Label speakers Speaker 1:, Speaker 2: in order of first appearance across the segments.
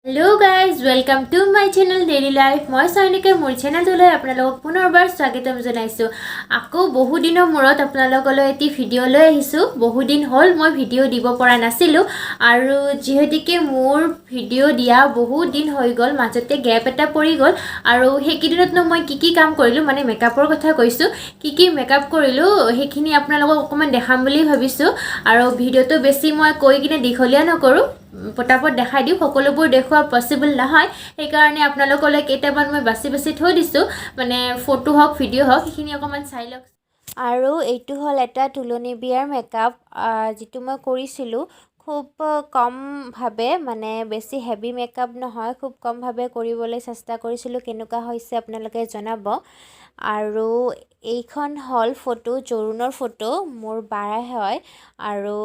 Speaker 1: hello guys welcome to my channel daily life मैं सैनिके मोर चैनलटोলৈ আপোনালোকক পুনৰবাৰ স্বাগতম জনাইছো আকৌ বহু দিনৰ মূৰত আপোনালোকলৈ এটি ভিডিও লৈ আহিছো বহু দিন হ'ল মই ভিডিও দিব পৰা নাছিলো আৰু যেহেতুকে মোৰ ভিডিও দিয়া বহু দিন হৈ গল মাজতে গ্যাপ এটা পৰি গল আৰু হেকিদিনত মই কি কাম কৰিলো মানে মেকআপৰ কথা কৈছো কি মেকআপ কৰিলো হেখিনি আপোনালোকক অকমান দেখাম বুলি ভাবিছো আৰু ভিডিওটো বেছি মই কৈ কিনে দীঘলীয়া নকৰো পটাপট দেখাই দিও সকলোবোৰ দেখুৱা পসিবল নহয় এই কাৰণে আপোনালোকলৈ কেইটামান মই বাছি থৈ দিছো মানে ফটো হক ভিডিও হক এখিনি অকমান চাই লওক আৰু এইটো হল এটা তুলনি বিয়াৰ মেকআপ যেটো মই কৰিছিলো খুব কম ভাবে মানে বেছি হেভি মেকআপ নহয় খুব কম ভাবে কৰিবলৈ চেষ্টা কৰিছিলো কেনেকুৱা হৈছে আপোনালোকে জনাব আৰু এইখন হল ফটো জৰুনৰ ফটো মোৰ বাৰ হয় আৰু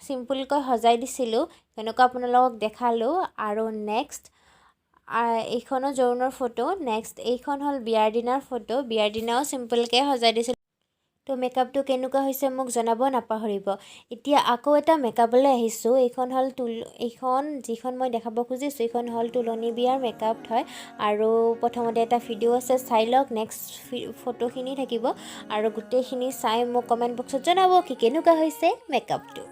Speaker 1: সিম্পল কৈ সজাই দিছিলো কেনেকুৱা আপোনালোকক দেখালো আৰু নেক্সট এইখনো জৰুনৰ ফটো নেক্সট এইখন হল বিয়াৰ দিনাৰ ফটো বিয়াৰ দিনাও সিম্পল কে সজাই দিছিল তো মেকআপটো কেনেকুৱা হৈছে মোক জনাব নাপাহৰিব এতিয়া আকৌ এটা মেকআপলৈ আহিছো এইখন হল এইখন যিখন মই দেখাব খুজিছো এইখন হল তুলনি বিয়াৰ মেকআপ হয় আৰু প্ৰথমতে এটা ভিডিও আছে চাই লওক নেক্সট ফটোখিনি থাকিব আৰু গোটেইখিনি চাই মোক কমেন্ট বক্সত জনাব কি কেনেকুৱা হৈছে মেকআপটো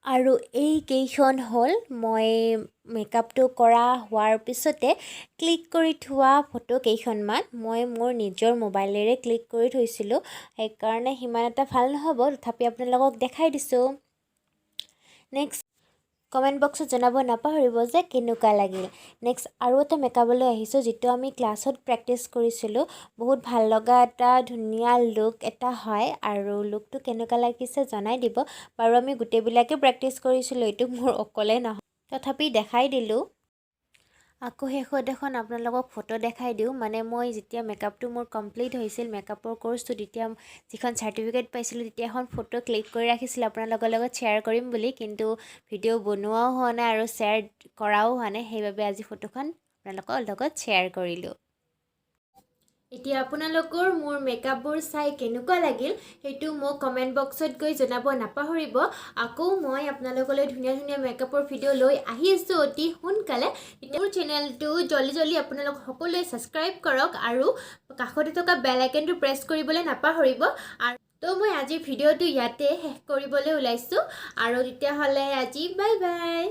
Speaker 1: আৰু এই কেইখন হল মই মেকআপটো কৰা হোৱাৰ পিছতে ক্লিক কৰি থোৱা ফটো কেইখনমান মই মোৰ নিজৰ মোবাইলেৰে ক্লিক কৰি থৈছিলো এই কাৰণে হিমান এটা ভাল নহব তথাপি আপোনালোকক দেখাই দিছো নেক্সট কমেন্ট বক্সত জনাব নাপাহৰিব যে কেনেকুৱা লাগিল নেক্সট আৰু এটা মেকআপলৈ আহিছো যেটো আমি ক্লাছত প্ৰেক্টিস কৰিছিলো বহুত ভাল লগা এটা ধুনিয়া লুক এটা হয় আৰু লুকটো কেনেকুৱা লাগিছে জনাই দিব বাৰু আমি গুটেবিলাকে প্ৰেক্টিস কৰিছিলো এটো মোৰ অকলে নহয় তথাপি দেখাই দিলো আকৌ হেখত এখন আপোনালোকক ফটো দেখাই দিও মানে মই যেতিয়া মেকআপটো মোৰ কমপ্লিট হৈছিল মেকআপৰ কোৰ্সটো তেতিয়া যিখন সাৰ্টিফিকেট পাইছিলো তেতিয়া এখন ফটো ক্লিক কৰি ৰাখিছিল আপোনালোকৰ লগত শেয়াৰ কৰিম বুলি কিন্তু ভিডিও বনোৱাও হোৱা নাই আৰু শেয়াৰ কৰাও হোৱা নাই সেইবাবে আজি ফটোখন আপোনালোকৰ লগত শেয়াৰ কৰিলো এতিয়া আপোনালোকৰ মোৰ মেকআপবোৰ চাই কেনেকুৱা লাগিল হেতু মোক কমেন্ট বক্সত গৈ জনাব নাপাহৰিব আকৌ মই আপোনালোকলৈ ধুনিয়া মেকআপৰ ভিডিও লৈ আহি আছো অতি সোনকালে মোৰ চেনেলটো জলদি আপোনালোক সকলোৱে সাবস্ক্ৰাইব কৰক আৰু কাষতে থকা বেল আইকনটো প্ৰেছ কৰিবলৈ নাপাহৰিব আৰু তো মই আজি ভিডিওটো ইয়াতে শেষ কৰিবলৈ ওলাইছো আৰু তেতিয়া হলে আজি বাই বাই